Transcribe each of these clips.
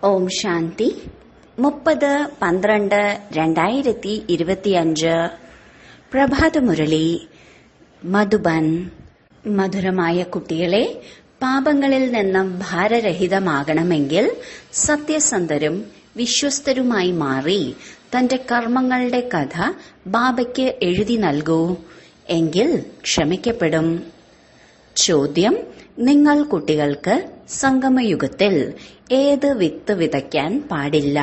ഓം ശാന്തി 30-12-2025 പ്രഭാതമുരളി മധുബൻ. മധുരമായ കുട്ടികളെ, പാപങ്ങളിൽ നിന്നും ഭാരരഹിതമാകണമെങ്കിൽ സത്യസന്ധരും വിശ്വസ്തരുമായി മാറി തന്റെ കർമ്മങ്ങളുടെ കഥ ബാബയ്ക്ക് എഴുതി നൽകൂ. എങ്കിൽ ക്ഷമിക്കപ്പെടും. ചോദ്യം: നിങ്ങൾ കുട്ടികൾക്ക് സംഗമയുഗത്തിൽ ഏത് വിത്ത് വിതയ്ക്കാൻ പാടില്ല?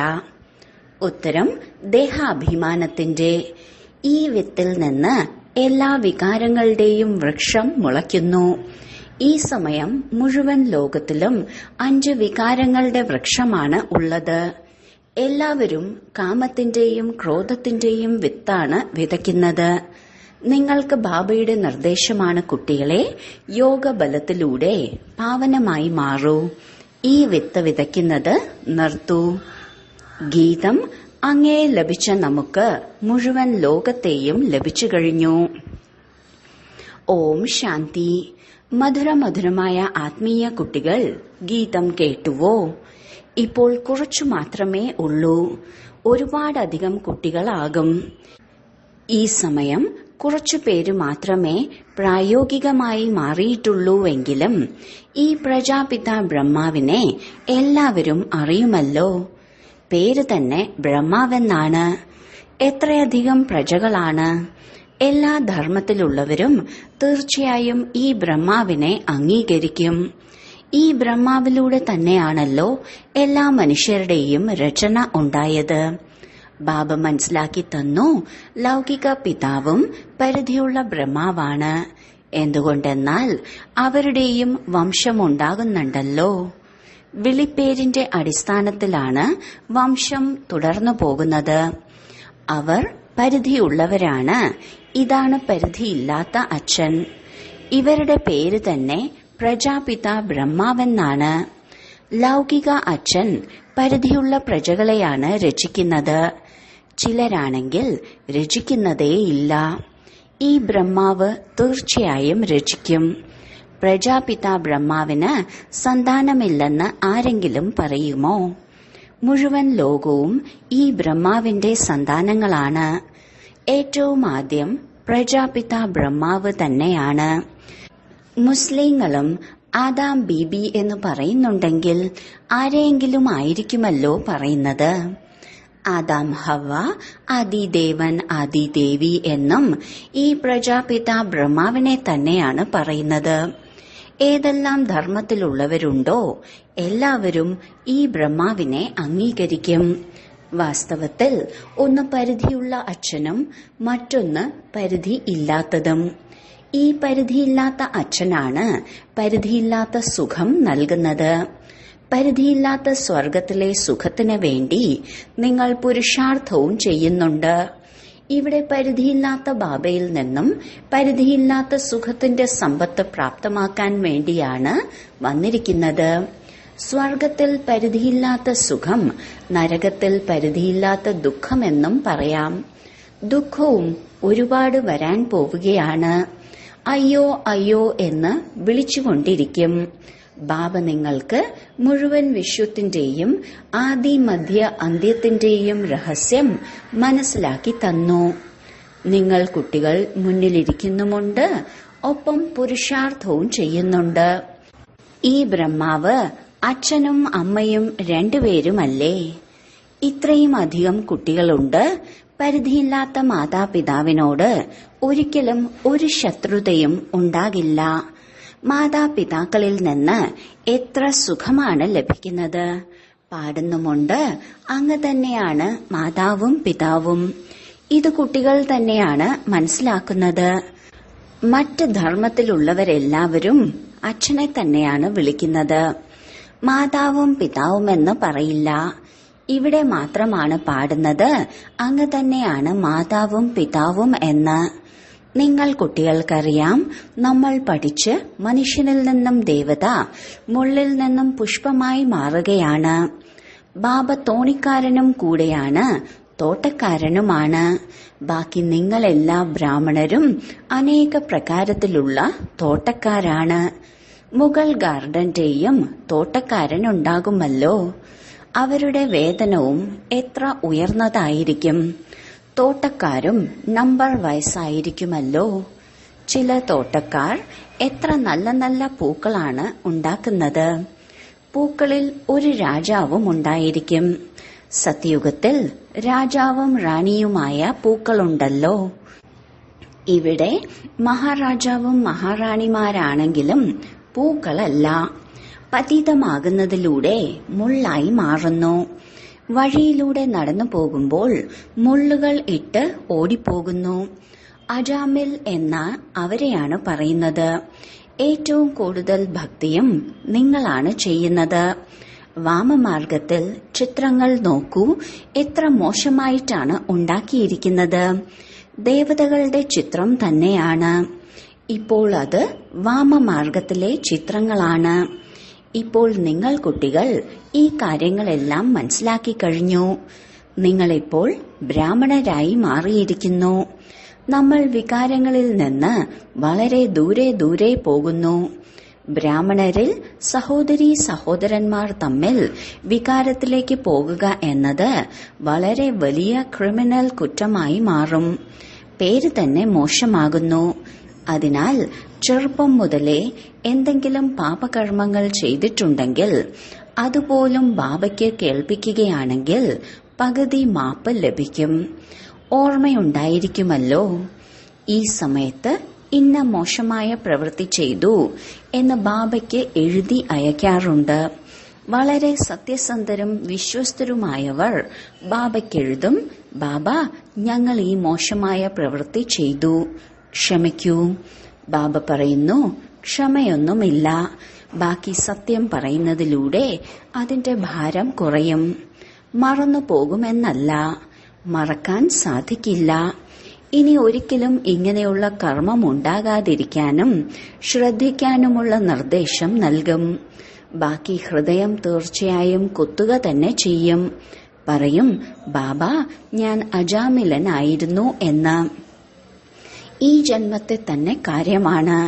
ഉത്തരം: ദേഹാഭിമാനത്തിന്റെ. ഈ വിത്തിൽ നിന്ന് എല്ലാ വികാരങ്ങളുടെയും വൃക്ഷം മുളയ്ക്കുന്നു. ഈ സമയം മുഴുവൻ ലോകത്തിലും 5 വികാരങ്ങളുടെ വൃക്ഷമാണ് ഉള്ളത്. എല്ലാവരും കാമത്തിന്റെയും ക്രോധത്തിന്റെയും വിത്താണ് വിതയ്ക്കുന്നത്. നിങ്ങൾക്ക് ബാബയുടെ നിർദ്ദേശമാണ് കുട്ടികളെ, യോഗബലത്തിലൂടെ പാവനമായി മാറൂ. ഈ വിത്ത് വിതയ്ക്കുന്നത് നിർത്തൂ. ഗീതം: അങ്ങേ ലഭിച്ച നമുക്ക് മുഴുവൻ ലോകത്തെയും ലഭിച്ചു കഴിഞ്ഞു. ഓം ശാന്തി. മധുരമധുരമായ ആത്മീയ കുട്ടികൾ, ഗീതം കേട്ടുവോ? ഇപ്പോൾ കുറച്ചു മാത്രമേ ഉള്ളൂ. ഒരുപാടധികം കുട്ടികളാകും. ഈ സമയം കുറച്ചു പേര് മാത്രമേ പ്രായോഗികമായി മാറിയിട്ടുള്ളൂവെങ്കിലും ഈ പ്രജാപിത ബ്രഹ്മാവിനെ എല്ലാവരും അറിയുമല്ലോ. പേര് തന്നെ ബ്രഹ്മാവെന്നാണ്. എത്രയധികം പ്രജകളാണ്! എല്ലാ ധർമ്മത്തിലുള്ളവരും തീർച്ചയായും ഈ ബ്രഹ്മാവിനെ അംഗീകരിക്കും. ഈ ബ്രഹ്മാവിലൂടെ തന്നെയാണല്ലോ എല്ലാ മനുഷ്യരുടെയും രചന ഉണ്ടായത്. ബാബ മനസ്സിലാക്കി തന്നു, ലൗകിക പിതാവും പരിധിയുള്ള ബ്രഹ്മാവാണ്. എന്തുകൊണ്ടെന്നാൽ അവരുടെയും വംശമുണ്ടാകുന്നുണ്ടല്ലോ. വിളിപ്പേരിന്റെ അടിസ്ഥാനത്തിലാണ് വംശം തുടർന്നു പോകുന്നത്. അവർ പരിധിയുള്ളവരാണ്. ഇതാണ് പരിധിയില്ലാത്ത അച്ഛൻ. ഇവരുടെ പേര് തന്നെ പ്രജാപിത ബ്രഹ്മാവെന്നാണ്. ലൗകിക അച്ഛൻ പരിധിയുള്ള പ്രജകളെയാണ് രചിക്കുന്നത്. ചിലരാണെങ്കിൽ രചിക്കുന്നതേയില്ല. ഈ ബ്രഹ്മാവ് തീർച്ചയായും രചിക്കും. പ്രജാപിത ബ്രഹ്മാവിന് സന്താനമില്ലെന്ന് ആരെങ്കിലും പറയുമോ? മുഴുവൻ ലോകവും ഈ ബ്രഹ്മാവിന്റെ സന്താനങ്ങളാണ്. ഏറ്റവും ആദ്യം പ്രജാപിത ബ്രഹ്മാവ് തന്നെയാണ്. മുസ്ലിങ്ങളും ആദാം ബീബി എന്ന് പറയുന്നുണ്ടെങ്കിൽ ആരെയെങ്കിലും ആയിരിക്കുമല്ലോ പറയുന്നത്. ആദാം ഹവ്വ, ആദിദേവൻ ആദിദേവി എന്നും ഈ പ്രജാപിത ബ്രഹ്മാവിനെ തന്നെയാണ് പറയുന്നത്. ഏതെല്ലാം ധർമ്മത്തിലുള്ളവരുണ്ടോ എല്ലാവരും ഈ ബ്രഹ്മാവിനെ അംഗീകരിക്കും. വാസ്തവത്തിൽ ഒന്ന് പരിധിയുള്ള അച്ഛനും മറ്റൊന്ന് പരിധി ഇല്ലാത്തതും. ഈ പരിധിയില്ലാത്ത അച്ഛനാണ് പരിധിയില്ലാത്ത സുഖം നൽകുന്നത്. പരിധിയില്ലാത്ത സ്വർഗത്തിലെ സുഖത്തിന് വേണ്ടി നിങ്ങൾ പുരുഷാർത്ഥവും ചെയ്യുന്നുണ്ട്. ഇവിടെ പരിധിയില്ലാത്ത ബാബയിൽ നിന്നും പരിധിയില്ലാത്ത സുഖത്തിന്റെ സമ്പത്ത് പ്രാപ്തമാക്കാൻ വേണ്ടിയാണ് വന്നിരിക്കുന്നത്. സ്വർഗത്തിൽ പരിധിയില്ലാത്ത സുഖം, നരകത്തിൽ പരിധിയില്ലാത്ത ദുഃഖമെന്നും പറയാം. ദുഃഖവും ഒരുപാട് വരാൻ പോവുകയാണ്. അയ്യോ അയ്യോ എന്ന് വിളിച്ചുകൊണ്ടിരിക്കും. ബാബ നിങ്ങൾക്ക് മുഴുവൻ വിശ്വത്തിന്റെയും ആദി മധ്യ അന്ത്യത്തിന്റെയും രഹസ്യം മനസ്സിലാക്കി തന്നു. നിങ്ങൾ കുട്ടികൾ മുന്നിലിരിക്കുന്നുമുണ്ട്, ഒപ്പം പുരുഷാർത്ഥവും ചെയ്യുന്നുണ്ട്. ഈ ബ്രഹ്മാവ് അച്ഛനും അമ്മയും രണ്ടുപേരുമല്ലേ? ഇത്രയും അധികം കുട്ടികളുണ്ട്. പരിധിയില്ലാത്ത മാതാപിതാവിനോട് ഒരിക്കലും ഒരു ശത്രുതയും ഉണ്ടാകില്ല. മാതാപിതാക്കളിൽ നിന്ന് എത്ര സുഖമാണ് ലഭിക്കുന്നത്. പാടുന്നുമുണ്ട്, അങ്ങ് തന്നെയാണ് മാതാവും പിതാവും. ഇത് കുട്ടികൾ തന്നെയാണ് മനസ്സിലാക്കുന്നത്. മറ്റ് ധർമ്മത്തിലുള്ളവരെല്ലാവരും അച്ഛനെ തന്നെയാണ് വിളിക്കുന്നത്. മാതാവും പിതാവുമെന്ന് പറയില്ല. ഇവിടെ മാത്രമാണ് പാടുന്നത്, അങ്ങ് തന്നെയാണ് മാതാവും പിതാവും എന്ന്. നിങ്ങൾ കുട്ടികൾക്കറിയാം, നമ്മൾ പഠിച്ച് മനുഷ്യനിൽ നിന്നും ദേവത, മുള്ളിൽ നിന്നും പുഷ്പമായി മാറുകയാണ്. ബാബ തോണിക്കാരനും കൂടെയാണ്, തോട്ടക്കാരനുമാണ്. ബാക്കി നിങ്ങളെല്ലാ ബ്രാഹ്മണരും അനേക പ്രകാരത്തിലുള്ള തോട്ടക്കാരാണ്. മുഗൾ ഗാർഡന്റെയും തോട്ടക്കാരനുണ്ടാകുമല്ലോ. അവരുടെ വേതനവും എത്ര ഉയർന്നതായിരിക്കും. തോട്ടക്കാരും നമ്പർ വയസ്സായിരിക്കുമല്ലോ. ചില തോട്ടക്കാർ എത്ര നല്ല നല്ല പൂക്കളാണ് ഉണ്ടാക്കുന്നത്. പൂക്കളിൽ ഒരു രാജാവും ഉണ്ടായിരിക്കും. സത്യയുഗത്തിൽ രാജാവും റാണിയുമായ പൂക്കളുണ്ടല്ലോ. ഇവിടെ മഹാരാജാവും മഹാറാണിമാരാണെങ്കിലും പൂക്കളല്ല. പതിതമാകുന്നതിലൂടെ മുള്ളായി മാറുന്നു. വഴിയിലൂടെ നടന്നു പോകുമ്പോൾ മുള്ളുകൾ ഇട്ട് ഓടിപ്പോകുന്നു. അജാമിൽ എന്ന അവരെയാണ് പറയുന്നത്. ഏറ്റവും കൂടുതൽ ഭക്തിയും നിങ്ങളാണ് ചെയ്യുന്നത്. വാമമാർഗത്തിൽ ചിത്രങ്ങൾ നോക്കൂ, എത്ര മോശമായിട്ടാണ് ഉണ്ടാക്കിയിരിക്കുന്നത്. ദേവതകളുടെ ചിത്രം തന്നെയാണ്. ഇപ്പോൾ അത് വാമമാർഗത്തിലെ ചിത്രങ്ങളാണ്. ഇപ്പോൾ നിങ്ങൾ കുട്ടികൾ ഈ കാര്യങ്ങളെല്ലാം മനസ്സിലാക്കി കഴിഞ്ഞു. നിങ്ങളിപ്പോൾ ബ്രാഹ്മണരായി മാറിയിരിക്കുന്നു. നമ്മൾ വികാരങ്ങളിൽ നിന്ന് വളരെ ദൂരെ ദൂരെ പോകുന്നു. ബ്രാഹ്മണരിൽ സഹോദരീ സഹോദരന്മാർ തമ്മിൽ വികാരത്തിലേക്ക് പോകുക എന്നത് വളരെ വലിയ ക്രിമിനൽ കുറ്റമായി മാറും. പേര് തന്നെ മോശമാകുന്നു. അതിനാൽ ചെറുപ്പം മുതലേ എന്തെങ്കിലും പാപകർമ്മങ്ങൾ ചെയ്തിട്ടുണ്ടെങ്കിൽ അതുപോലും ബാബയ്ക്ക് കേൾപ്പിക്കുകയാണെങ്കിൽ പകുതി മാപ്പ് ലഭിക്കും. ഓർമ്മയുണ്ടായിരിക്കുമല്ലോ, ഈ സമയത്ത് ഇന്ന മോശമായ പ്രവൃത്തി ചെയ്തു എന്ന് ബാബയ്ക്ക് എഴുതി അയക്കാറുണ്ട്. വളരെ സത്യസന്ധരും വിശ്വസ്തരുമായവർ ബാബയ്ക്കെഴുതും, ബാബ, ഞങ്ങൾ ഈ മോശമായ പ്രവൃത്തി ചെയ്തു, ക്ഷമിക്കൂ. ബാബ പറയുന്നു, ക്ഷമയൊന്നുമില്ല. ബാക്കി സത്യം പറയുന്നതിലൂടെ അതിന്റെ ഭാരം കുറയും. മറന്നു പോകുമെന്നല്ല, മറക്കാൻ സാധിക്കില്ല. ഇനി ഒരിക്കലും ഇങ്ങനെയുള്ള കർമ്മം ഉണ്ടാകാതിരിക്കാനും ശ്രദ്ധിക്കാനുമുള്ള നിർദ്ദേശം നൽകും. ബാക്കി ഹൃദയം തീർച്ചയായും കുത്തുക തന്നെ ചെയ്യും. പറയും, ബാബ, ഞാൻ അജാമിലനായിരുന്നു എന്ന്. ഈ ജന്മത്തെ തന്നെ കാര്യമാണ്.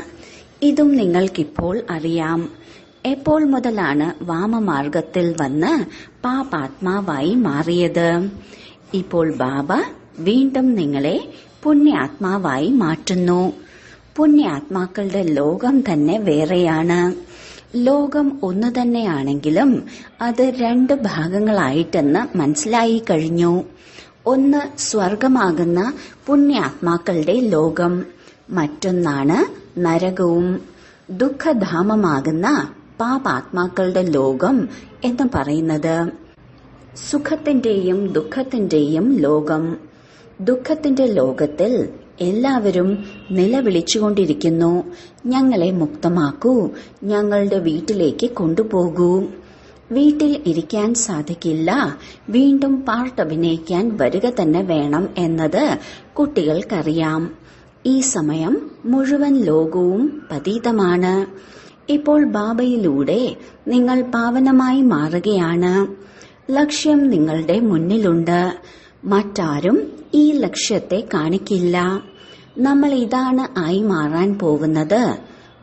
ഇതും നിങ്ങൾക്കിപ്പോൾ അറിയാം. എപ്പോൾ മുതലാണ് വാമമാർഗത്തിൽ വന്ന് പാപാത്മാവായി മാറിയത്? ഇപ്പോൾ ബാബ വീണ്ടും നിങ്ങളെ പുണ്യാത്മാവായി മാറ്റുന്നു. പുണ്യാത്മാക്കളുടെ ലോകം തന്നെ വേറെയാണ്. ലോകം ഒന്നു തന്നെയാണെങ്കിലും അത് 2 ഭാഗങ്ങളായിട്ടെന്ന് മനസ്സിലായി കഴിഞ്ഞു. ഒന്ന് സ്വർഗമാകുന്ന പുണ്യാത്മാക്കളുടെ ലോകം, മറ്റൊന്നാണ് നരകവും ദുഃഖധാമമാകുന്ന പാപാത്മാക്കളുടെ ലോകം എന്ന് പറയുന്നത്. സുഖത്തിന്റെയും ദുഃഖത്തിന്റെയും ലോകം. ദുഃഖത്തിന്റെ ലോകത്തിൽ എല്ലാവരും നിലവിളിച്ചുകൊണ്ടിരിക്കുന്നു, ഞങ്ങളെ മുക്തമാക്കൂ, ഞങ്ങളുടെ വീട്ടിലേക്ക് കൊണ്ടുപോകൂ. വീട്ടിൽ ഇരിക്കാൻ സാധിക്കില്ല, വീണ്ടും പാർട്ട് അഭിനയിക്കാൻ വരിക തന്നെ വേണം എന്നത് കുട്ടികൾക്കറിയാം. ഈ സമയം മുഴുവൻ ലോകവും പതീതമാണ്. ഇപ്പോൾ ബാബയിലൂടെ നിങ്ങൾ പാവനമായി മാറുകയാണ്. ലക്ഷ്യം നിങ്ങളുടെ മുന്നിലുണ്ട്. മറ്റാരും ഈ ലക്ഷ്യത്തെ കാണിക്കില്ല. നമ്മൾ ഇതാണ് ആയി മാറാൻ പോകുന്നത്.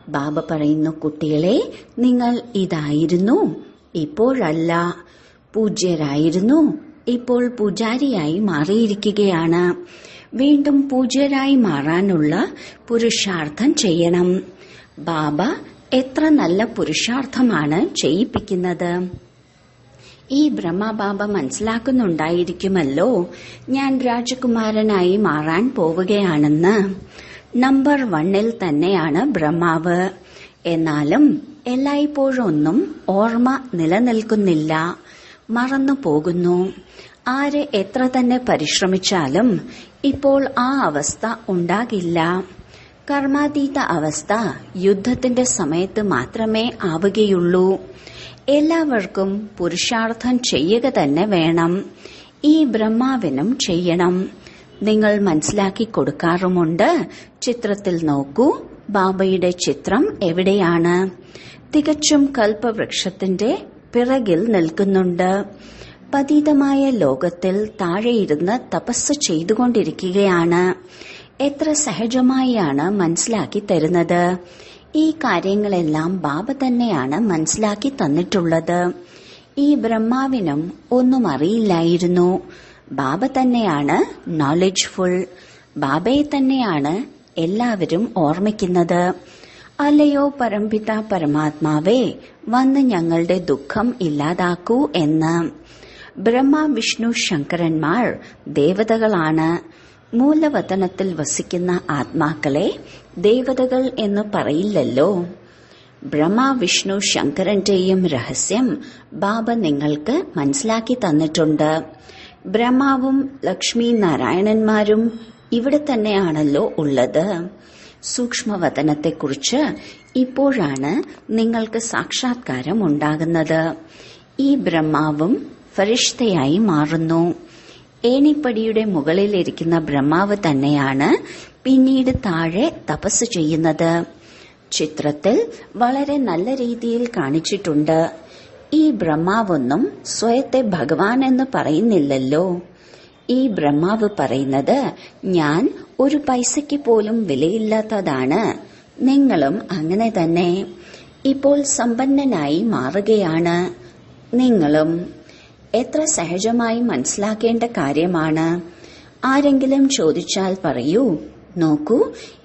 ബാബ പറയുന്നു, കുട്ടികളെ, നിങ്ങൾ ഇതായിരുന്നു, ഇപ്പോഴല്ല. പൂജ്യരായിരുന്നു, ഇപ്പോൾ പൂജാരിയായി മാറിയിരിക്കുകയാണ്. വീണ്ടും പൂജ്യരായി മാറാനുള്ള പുരുഷാർത്ഥം ചെയ്യണം. ബാബ എത്ര നല്ല പുരുഷാർത്ഥമാണ് ചെയ്യിപ്പിക്കുന്നത്. ഈ ബ്രഹ്മബാബ മനസ്സിലാക്കുന്നുണ്ടായിരിക്കുമല്ലോ, ഞാൻ രാജകുമാരനായി മാറാൻ പോവുകയാണെന്ന്. നമ്പർ 1 തന്നെയാണ് ബ്രഹ്മാവ്. എന്നാലും എല്ലായ്പ്പോഴൊന്നും ഓർമ്മ നിലനിൽക്കുന്നില്ല, മറന്നു പോകുന്നു. ആര് എത്ര തന്നെ പരിശ്രമിച്ചാലും ഇപ്പോൾ ആ അവസ്ഥ ഉണ്ടാകില്ല. കർമാതീത അവസ്ഥ യുദ്ധത്തിന്റെ സമയത്ത് മാത്രമേ ആവുകയുള്ളൂ. എല്ലാവർക്കും പുരുഷാർത്ഥം ചെയ്യുക തന്നെ വേണം. ഈ ബ്രഹ്മാവിനും ചെയ്യണം. നിങ്ങൾ മനസ്സിലാക്കി കൊടുക്കാറുമുണ്ട്. ചിത്രത്തിൽ നോക്കൂ, ബാബയുടെ ചിത്രം എവിടെയാണ്? തികച്ചും കൽപ്പവൃക്ഷത്തിന്റെ പിറകിൽ നിൽക്കുന്നുണ്ട്. പതീതമായ ലോകത്തിൽ താഴെയിരുന്ന് തപസ് ചെയ്തുകൊണ്ടിരിക്കുകയാണ്. എത്ര സഹജമായാണ് മനസ്സിലാക്കി തരുന്നത്. ഈ കാര്യങ്ങളെല്ലാം ബാബ തന്നെയാണ് മനസ്സിലാക്കി തന്നിട്ടുള്ളത്. ഈ ബ്രഹ്മാവിനും ഒന്നും അറിയില്ലായിരുന്നു. ബാബ തന്നെയാണ് നോളജ്ഫുൾ. ബാബയെ തന്നെയാണ് എല്ലാവരും ഓർമ്മിക്കുന്നത്. അല്ലയോ പരംപിത പരമാത്മാവേ, വന്ന് ഞങ്ങളുടെ ദുഃഖം ഇല്ലാതാക്കൂ എന്ന്. ബ്രഹ്മ, വിഷ്ണു, ശങ്കരന്മാർ ദേവതകളാണ്. മൂലവതനത്തിൽ വസിക്കുന്ന ആത്മാക്കളെ ദേവതകൾ എന്ന് പറയില്ലല്ലോ. ബ്രഹ്മ, വിഷ്ണു, ശങ്കരന്റെയും രഹസ്യം ബാബ നിങ്ങൾക്ക് മനസ്സിലാക്കി തന്നിട്ടുണ്ട്. ബ്രഹ്മാവും ലക്ഷ്മി നാരായണന്മാരും ഇവിടെ തന്നെയാണല്ലോ ഉള്ളത്. സൂക്ഷ്മവതനത്തെക്കുറിച്ച് ഇപ്പോഴാണ് നിങ്ങൾക്ക് സാക്ഷാത്കാരം ഉണ്ടാകുന്നത്. ഈ ബ്രഹ്മാവും ഫരിഷ്തയായി മാറുന്നു. ഏണിപ്പടിയുടെ മുകളിലിരിക്കുന്ന ബ്രഹ്മാവ് തന്നെയാണ് പിന്നീട് താഴെ തപസ് ചെയ്യുന്നത്. ചിത്രത്തിൽ വളരെ നല്ല രീതിയിൽ കാണിച്ചിട്ടുണ്ട്. ഈ ബ്രഹ്മാവൊന്നും സ്വയത്തെ ഭഗവാൻ എന്ന് പറയുന്നില്ലല്ലോ. ഈ ബ്രഹ്മാവ് പറയുന്നത്, ഞാൻ ഒരു പൈസയ്ക്ക് പോലും വിലയില്ലാത്തതാണ്. നിങ്ങളും അങ്ങനെ തന്നെ ഇപ്പോൾ സമ്പന്നനായി മാറുകയാണ്. നിങ്ങളും എത്ര സഹജമായി മനസ്സിലാക്കേണ്ട കാര്യമാണ്. ആരെങ്കിലും ചോദിച്ചാൽ പറയൂ, നോക്കൂ,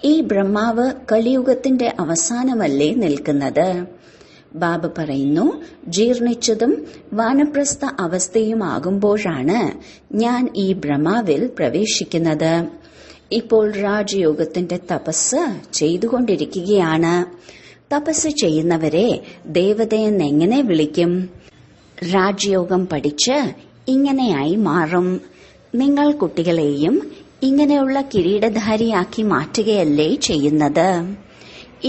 ഈ ബ്രഹ്മാവ് കലിയുഗത്തിന്റെ അവസാനമല്ലേ നിൽക്കുന്നത്. ബാബ പറയുന്നു, ജീർണിച്ചതും വാനപ്രസ്ഥ അവസ്ഥയുമാകുമ്പോഴാണ് ഞാൻ ഈ ബ്രഹ്മാവിൽ പ്രവേശിക്കുന്നത്. ഇപ്പോൾ രാജയോഗത്തിന്റെ തപസ് ചെയ്തുകൊണ്ടിരിക്കുകയാണ്. തപസ് ചെയ്യുന്നവരെ ദേവതയെന്നെങ്ങനെ വിളിക്കും? രാജയോഗം പഠിച്ച് ഇങ്ങനെയായി മാറും. നിങ്ങൾ കുട്ടികളെയും ഇങ്ങനെയുള്ള കിരീടധാരിയാക്കി മാറ്റുകയല്ലേ ചെയ്യുന്നത്.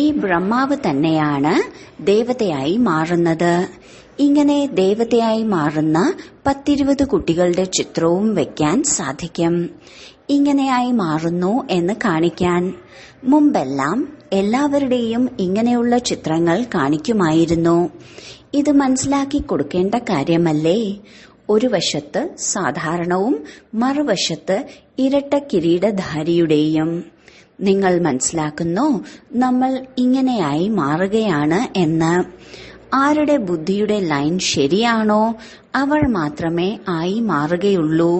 ഈ ബ്രഹ്മാവ് തന്നെയാണ് ദേവതയായി മാറുന്നത്. ഇങ്ങനെ ദേവതയായി മാറുന്ന 10-20 കുട്ടികളുടെ ചിത്രവും വെക്കാൻ സാധിക്കും. ഇങ്ങനെയായി മാറുന്നു എന്ന് കാണിക്കാൻ. മുമ്പെല്ലാം എല്ലാവരുടെയും ഇങ്ങനെയുള്ള ചിത്രങ്ങൾ കാണിക്കുമായിരുന്നു. ഇത് മനസ്സിലാക്കി കൊടുക്കേണ്ട കാര്യമല്ലേ. ഒരു വശത്ത് സാധാരണവും മറുവശത്ത് ഇരട്ട കിരീടധാരിയുടെയും. നിങ്ങൾ മനസ്സിലാക്കുന്നു, നമ്മൾ ഇങ്ങനെയായി മാറുകയാണ് എന്ന്. ആരുടെ ബുദ്ധിയുടെ ലൈൻ ശരിയാണോ അവർ മാത്രമേ ആയി മാറുകയുള്ളൂ.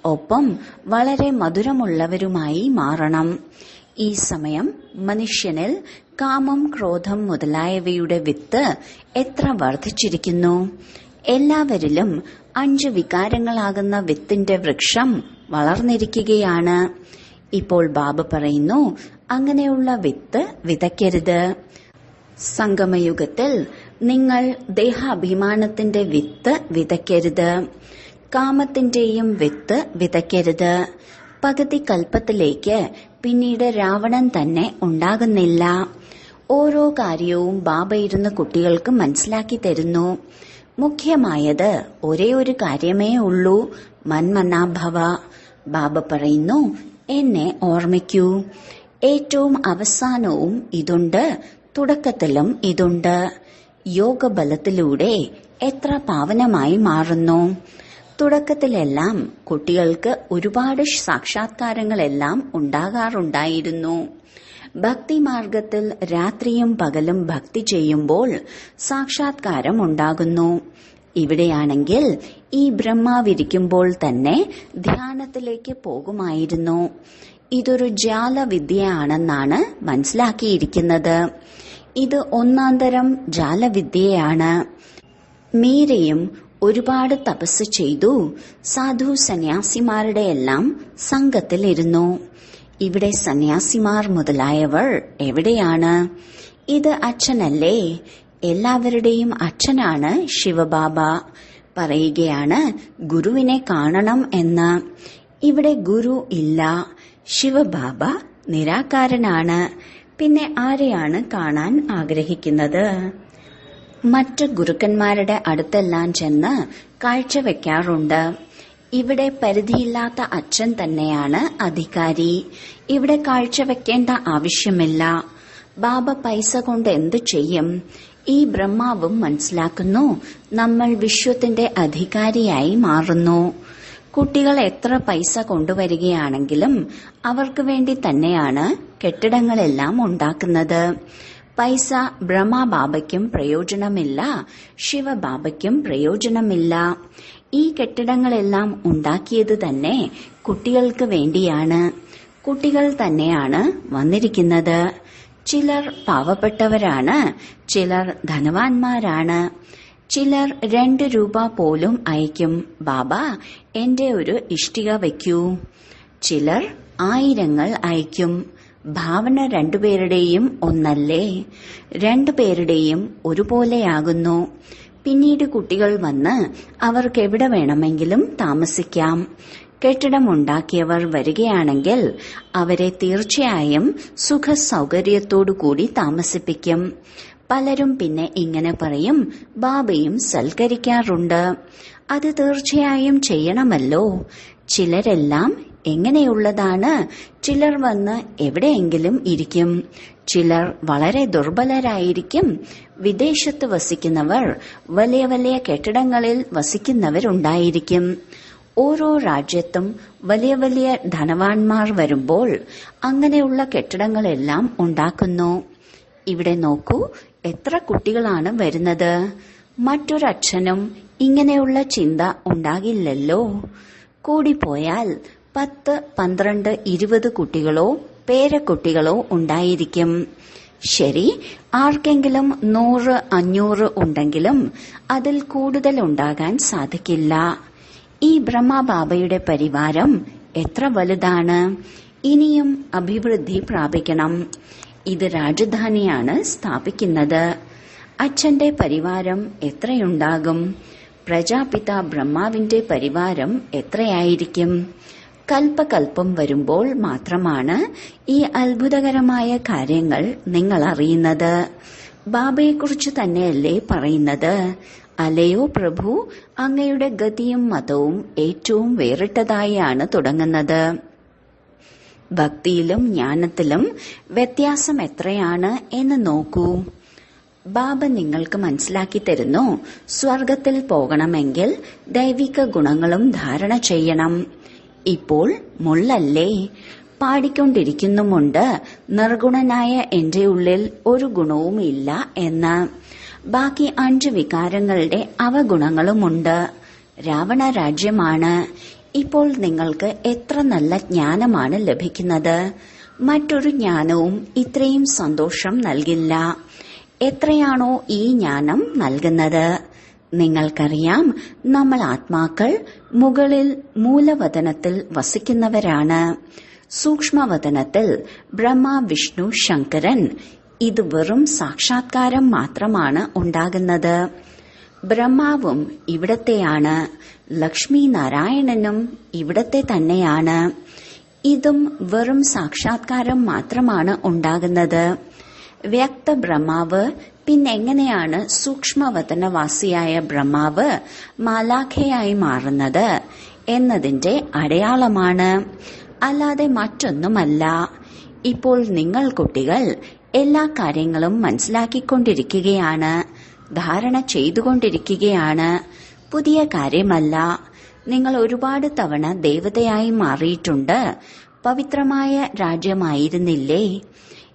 ഒപ്പം വളരെ മധുരമുള്ളവരുമായി മാറണം. ഈ സമയം മനുഷ്യനിൽ കാമം, ക്രോധം മുതലായവയുടെ വിത്ത് എത്ര വർദ്ധിച്ചിരിക്കുന്നു. എല്ലാവരിലും 5 വികാരങ്ങളാകുന്ന വിത്തിന്റെ വൃക്ഷം വളർന്നിരിക്കുകയാണ്. ഇപ്പോൾ ബാബ പറയുന്നു, അങ്ങനെയുള്ള വിത്ത് വിതയ്ക്കരുത്. സംഗമയുഗത്തിൽ നിങ്ങൾ ദേഹാഭിമാനത്തിന്റെ വിത്ത് വിതയ്ക്കരുത്. കാമത്തിന്റെയും വിത്ത് വിതയ്ക്കരുത്. പകുതി കൽപ്പത്തിലേക്ക് പിന്നീട് രാവണൻ തന്നെ ഉണ്ടാകുന്നില്ല. ഓരോ കാര്യവും ബാബ ഇരുന്ന് കുട്ടികൾക്ക് മനസ്സിലാക്കി തരുന്നു. മുഖ്യമായത് ഒരേ ഒരു കാര്യമേ ഉള്ളൂ, മന്മനാഭവ. ബാബ പറയുന്നു, എന്നെ ഓർമ്മിക്കൂ. ഏറ്റവും അവസാനവും ഇതുണ്ട്, തുടക്കത്തിലും ഇതുണ്ട്. യോഗബലത്തിലൂടെ എത്ര പാവനമായി മാറുന്നു. തുടക്കത്തിലെല്ലാം കുട്ടികൾക്ക് ഒരുപാട് സാക്ഷാത്കാരങ്ങളെല്ലാം ഉണ്ടാകാറുണ്ടായിരുന്നു. ഭക്തിമാർഗത്തിൽ രാത്രിയും പകലും ഭക്തി ചെയ്യുമ്പോൾ സാക്ഷാത്കാരം ഉണ്ടാകുന്നു. ഇവിടെയാണെങ്കിൽ ഈ ബ്രഹ്മാവിരിക്കുമ്പോൾ തന്നെ ധ്യാനത്തിലേക്ക് പോകുമായിരുന്നു. ഇതൊരു ജാലവിദ്യയാണെന്നാണ് മനസ്സിലാക്കിയിരിക്കുന്നത്. ഇത് ഒന്നാന്തരം ജാലവിദ്യയാണ്. മീരയും ഒരുപാട് തപസ് ചെയ്തു. സാധു സന്യാസിമാരുടെ എല്ലാം സംഘത്തിലിരുന്നു. ഇവിടെ സന്യാസിമാർ മുതലായവർ എവിടെയാണ്? ഇത് അച്ഛനല്ലേ? എല്ലാവരുടെയും അച്ഛനാണ് ശിവബാബ. പറയുകയാണ്, ഗുരുവിനെ കാണണം എന്ന്. ഇവിടെ ഗുരു ഇല്ല. ശിവബാബ നിരാകാരനാണ്. പിന്നെ ആരെയാണ് കാണാൻ ആഗ്രഹിക്കുന്നത്? മറ്റ് ഗുരുക്കന്മാരുടെ അടുത്തെല്ലാം ചെന്ന് കാഴ്ചവെക്കാറുണ്ട്. ഇവിടെ പരിധിയില്ലാത്ത അച്ഛൻ തന്നെയാണ് അധികാരി. ഇവിടെ കാഴ്ചവെക്കേണ്ട ആവശ്യമില്ല. ബാബ പൈസ കൊണ്ട് എന്തു ചെയ്യും? ഈ ബ്രഹ്മാവും മനസ്സിലാക്കുന്നു, നമ്മൾ വിശ്വത്തിന്റെ അധികാരിയായി മാറുന്നു. കുട്ടികൾ എത്ര പൈസ കൊണ്ടുവരികയാണെങ്കിലും അവർക്ക് വേണ്ടി തന്നെയാണ് കെട്ടിടങ്ങളെല്ലാം ഉണ്ടാക്കുന്നത്. പൈസ ബ്രഹ്മബാബയ്ക്കും പ്രയോജനമില്ല, ശിവബാബയ്ക്കും പ്രയോജനമില്ല. ഈ കെട്ടിടങ്ങളെല്ലാം ഉണ്ടാക്കിയത് തന്നെ കുട്ടികൾക്ക് വേണ്ടിയാണ്. കുട്ടികൾ തന്നെയാണ് വന്നിരിക്കുന്നത്. ചിലർ പാവപ്പെട്ടവരാണ്, ചിലർ ധനവാന്മാരാണ്. ചിലർ 2 രൂപ പോലും അയക്കും, ബാബ എന്റെ ഒരു ഇഷ്ടിക വയ്ക്കൂ. ചിലർ 1000 അയക്കും. ഭാവന രണ്ടുപേരുടെയും ഒന്നല്ലേ? രണ്ടുപേരുടെയും ഒരുപോലെയാകുന്നു. പിന്നീട് കുട്ടികൾ വന്ന് അവർക്ക് എവിടെ വേണമെങ്കിലും താമസിക്കാം. കെട്ടിടമുണ്ടാക്കിയവർ വരികയാണെങ്കിൽ അവരെ തീർച്ചയായും സുഖ സൗകര്യത്തോടുകൂടി താമസിപ്പിക്കും. പലരും പിന്നെ ഇങ്ങനെ പറയും, ബാബയും സൽക്കരിക്കാറുണ്ട്. അത് തീർച്ചയായും ചെയ്യണമല്ലോ. ചിലരെല്ലാം എങ്ങനെയുള്ളതാണ്? ചിലർ വന്ന് എവിടെയെങ്കിലും ഇരിക്കും. ചിലർ വളരെ ദുർബലരായിരിക്കും. വിദേശത്ത് വസിക്കുന്നവർ വലിയ വലിയ കെട്ടിടങ്ങളിൽ വസിക്കുന്നവരുണ്ടായിരിക്കും. ഓരോ രാജ്യത്തും വലിയ വലിയ ധനവാന്മാർ വരുമ്പോൾ അങ്ങനെയുള്ള കെട്ടിടങ്ങളെല്ലാം ഉണ്ടാക്കുന്നു. ഇവിടെ നോക്കൂ, എത്ര കുട്ടികളാണ് വരുന്നത്. മറ്റൊരച്ഛനും ഇങ്ങനെയുള്ള ചിന്ത ഉണ്ടാകില്ലല്ലോ. കൂടിപ്പോയാൽ 10, 12, 20 കുട്ടികളോ പേരക്കുട്ടികളോ ഉണ്ടായിരിക്കും. ശരി, ആർക്കെങ്കിലും 100, 500 ഉണ്ടെങ്കിലും അതിൽ കൂടുതൽ ഉണ്ടാകാൻ സാധിക്കില്ല. ഈ ബ്രഹ്മബാബയുടെ പരിവാരം എത്ര വലുതാണ്! ഇനിയും അഭിവൃദ്ധി പ്രാപിക്കണം. ഇത് രാജധാനിയാണ് സ്ഥാപിക്കുന്നത്. അച്ഛന്റെ പരിവാരം എത്രയുണ്ടാകും? പ്രജാപിത ബ്രഹ്മാവിന്റെ പരിവാരം എത്രയായിരിക്കും? കൽപ്പകൽപ്പം വരുമ്പോൾ മാത്രമാണ് ഈ അത്ഭുതകരമായ കാര്യങ്ങൾ നിങ്ങൾ അറിയുന്നത്. ബാബയെക്കുറിച്ച് തന്നെയല്ലേ പറയുന്നത്? അല്ലയോ പ്രഭു, അങ്ങയുടെ ഗതിയും മതവും ഏറ്റവും വേറിട്ടതായാണ് തുടങ്ങുന്നത്. ഭക്തിയിലും ജ്ഞാനത്തിലും വ്യത്യാസം എത്രയാണ് എന്ന് നോക്കൂ. ബാബ നിങ്ങൾക്ക് മനസ്സിലാക്കി തരുന്നു, സ്വർഗത്തിൽ പോകണമെങ്കിൽ ദൈവിക ഗുണങ്ങളും ധാരണ ചെയ്യണം. ഇപ്പോൾ മുള്ളല്ലേ? പാടിക്കൊണ്ടിരിക്കുന്നുമുണ്ട്, നിർഗുണനായ എന്റെ ഉള്ളിൽ ഒരു ഗുണവും ഇല്ല എന്ന്. ബാക്കി 5 വികാരങ്ങളുടെ അവഗുണങ്ങളുമുണ്ട്. രാവണ രാജ്യമാണ്. ഇപ്പോൾ നിങ്ങൾക്ക് എത്ര നല്ല ജ്ഞാനമാണ് ലഭിക്കുന്നത്. മറ്റൊരു ജ്ഞാനവും ഇത്രയും സന്തോഷം നൽകില്ല. എത്രയാണോ ഈ ജ്ഞാനം നൽകുന്നത്? നിങ്ങൾക്കറിയാം, നമ്മൾ ആത്മാക്കൾ മുകളിൽ മൂലവതനത്തിൽ വസിക്കുന്നവരാണ്. സൂക്ഷ്മവതനത്തിൽ ബ്രഹ്മ, വിഷ്ണു, ശങ്കരൻ. ഇത് വെറും സാക്ഷാത്കാരം മാത്രമാണ് ഉണ്ടാകുന്നത്. ബ്രഹ്മാവും ഇവിടത്തെയാണ്, ലക്ഷ്മി നാരായണനും ഇവിടത്തെ തന്നെയാണ്. ഇതും വെറും സാക്ഷാത്കാരം മാത്രമാണ് ഉണ്ടാകുന്നത്. വ്യക്ത ബ്രഹ്മാവ് പിന്നെങ്ങനെയാണ് സൂക്ഷ്മവതനവാസിയായ ബ്രഹ്മാവ് മാലാഖയായി മാറുന്നത് എന്നതിന്റെ അടയാളമാണ്, അല്ലാതെ മറ്റൊന്നുമല്ല. ഇപ്പോൾ നിങ്ങൾ കുട്ടികൾ എല്ലാ കാര്യങ്ങളും മനസ്സിലാക്കിക്കൊണ്ടിരിക്കുകയാണ്, ധാരണ ചെയ്തുകൊണ്ടിരിക്കുകയാണ്. പുതിയ കാര്യമല്ല. നിങ്ങൾ ഒരുപാട് തവണ ദേവതയായി മാറിയിട്ടുണ്ട്. പവിത്രമായ രാജ്യമായിരുന്നില്ലേ?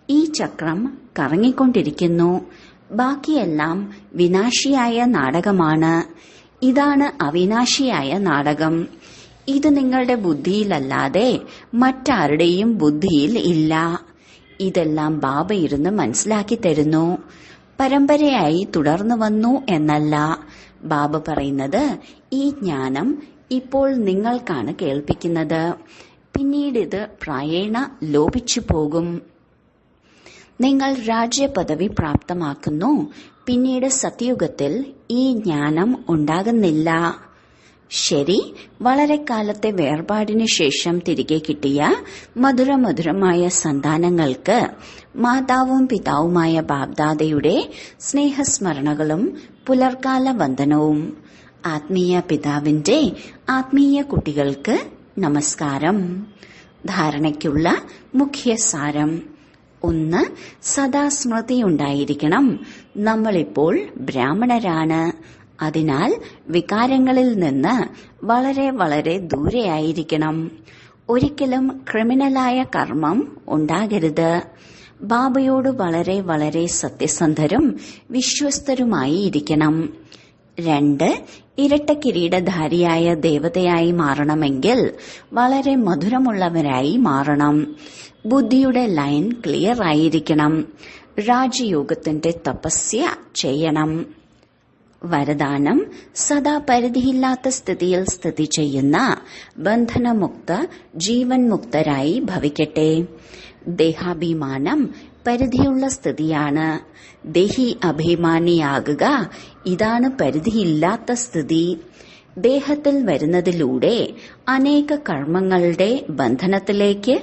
ഈ ചക്രം കറങ്ങിക്കൊണ്ടിരിക്കുന്നു. ബാക്കിയെല്ലാം വിനാശിയായ നാടകമാണ്. ഇതാണ് അവിനാശിയായ നാടകം. ഇത് നിങ്ങളുടെ ബുദ്ധിയിലല്ലാതെ മറ്റാരുടെയും ബുദ്ധിയിൽ ഇല്ല. ഇതെല്ലാം ബാബ ഇരുന്ന് മനസ്സിലാക്കി തരുന്നു. പരമ്പരയായി തുടർന്നു വന്നു എന്നല്ല. ബാബ പറയുന്നത്, ഈ ജ്ഞാനം ഇപ്പോൾ നിങ്ങൾക്കാണ് കേൾപ്പിക്കുന്നത്. പിന്നീട് ഇത് പ്രായേണ ലോപിച്ചു പോകും. നിങ്ങൾ രാജ്യപദവി പ്രാപ്തമാക്കുന്നു. പിന്നീട് സത്യുഗത്തിൽ ഈ ജ്ഞാനം ഉണ്ടാകുന്നില്ല. ശരി, വളരെ കാലത്തെ വേർപാടിനു ശേഷം തിരികെ കിട്ടിയ മധുരമധുരമായ സന്താനങ്ങൾക്ക് മാതാവും പിതാവുമായ ബാബ്ദാദയുടെ സ്നേഹസ്മരണകളും പുലർക്കാല വന്ദനവും. ആത്മീയ പിതാവിന്റെ ആത്മീയ കുട്ടികൾക്ക് നമസ്കാരം. ധാരണയ്ക്കുള്ള മുഖ്യ സാരം: 1. സദാ സ്മൃതിയുണ്ടായിരിക്കണം, നമ്മളിപ്പോൾ ബ്രാഹ്മണരാണ്. അതിനാൽ വികാരങ്ങളിൽ നിന്ന് വളരെ വളരെ ദൂരെയായിരിക്കണം. ഒരിക്കലും ക്രിമിനലായ കർമ്മം ഉണ്ടാകരുത്. ബാബയോട് വളരെ വളരെ സത്യസന്ധരും വിശ്വസ്തരുമായി ഇരിക്കണം. 2. ഇരട്ട കിരീടധാരിയായ ദേവതയായി മാറണമെങ്കിൽ വളരെ മധുരമുള്ളവരായി മാറണം. ബുദ്ധിയുടെ ലൈൻ ക്ലിയർ ആയിരിക്കണം. രാജയോഗത്തിന്റെ തപസ്യ ചെയ്യണം. വരദാനം: സദാ പരിധിയില്ലാത്ത സ്ഥിതിയിൽ സ്ഥിതി ചെയ്യുന്ന ബന്ധനമുക്ത ജീവൻ മുക്തരായി ഭവിക്കട്ടെ. ദേഹാഭിമാനം പരിധിയുള്ള സ്ഥിതിയാണ്. ദേഹി അഭിമാനിയാകുക ഇതാണ് പരിധിയില്ലാത്ത സ്ഥിതി. ദേഹത്തിൽ വരുന്നതിലൂടെ അനേക കർമ്മങ്ങളുടെ ബന്ധനത്തിലേക്ക്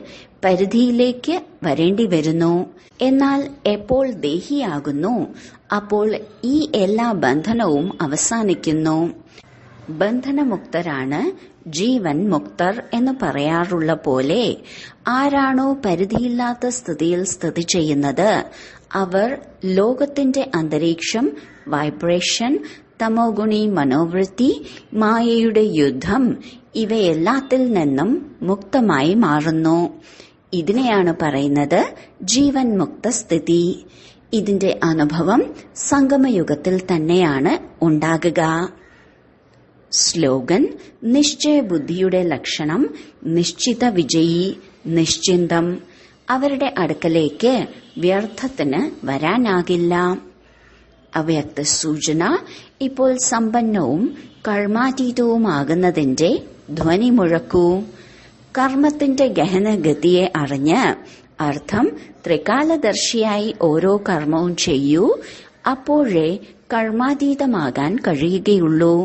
പരിധിയിലേക്ക് വരേണ്ടി വരുന്നു. എന്നാൽ എപ്പോൾ ദേഹിയാകുന്നു അപ്പോൾ ഈ എല്ലാ ബന്ധനവും അവസാനിക്കുന്നു. ബന്ധനമുക്തരാണ് ജീവൻ മുക്തർ എന്ന് പറയാറുള്ള പോലെ ആരാണോ പരിധിയില്ലാത്ത സ്ഥിതിയിൽ സ്ഥിതി ചെയ്യുന്നത് അവർ ലോകത്തിന്റെ അന്തരീക്ഷം, വൈബ്രേഷൻ, തമോഗുണി മനോവൃത്തി, മായയുടെ യുദ്ധം ഇവയെല്ലാത്തിൽ നിന്നും മുക്തമായി മാറുന്നു. ഇതിനെയാണ് പറയുന്നത് ജീവൻ മുക്ത സ്ഥിതി. ഇതിന്റെ അനുഭവം സംഗമയുഗത്തിൽ തന്നെയാണ് ഉണ്ടാകുക. സ്ലോഗൻ: നിശ്ചയബുദ്ധിയുടെ ലക്ഷണം നിശ്ചിത വിജയി, നിശ്ചിന്തം. അവരുടെ അടുക്കലേക്ക് വ്യർത്ഥത്തിന് വരാനാകില്ല. അവ്യക്ത സൂചന: ഇപ്പോൾ സമ്പന്നവും കർമാതീതവുമാകുന്നതിന്റെ ധ്വനി മുഴക്കൂ. കർമ്മത്തിന്റെ ഗഹനഗതിയെ അറിഞ്ഞ് അർത്ഥം ത്രികാലദർശിയായി ഓരോ കർമ്മവും ചെയ്യൂ. അപ്പോഴേ കർമാതീതമാകാൻ കഴിയുകയുള്ളൂ.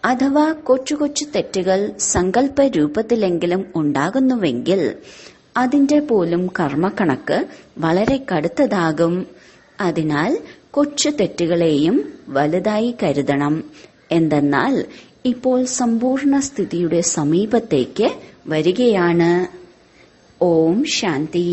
അഥവാ കൊച്ചു കൊച്ചു തെറ്റുകൾ സങ്കല്പ രൂപത്തിലെങ്കിലും ഉണ്ടാകുന്നുവെങ്കിൽ അതിന്റെ പോലും കർമ്മക്കണക്ക് വളരെ കടുത്തതാകും. അതിനാൽ കൊച്ചു തെറ്റുകളെയും വലുതായി കരുതണം. എന്തെന്നാൽ ഇപ്പോൾ സമ്പൂർണ്ണ സ്ഥിതിയുടെ സമീപത്തേക്ക് വരികയാണ്. ഓം ശാന്തി.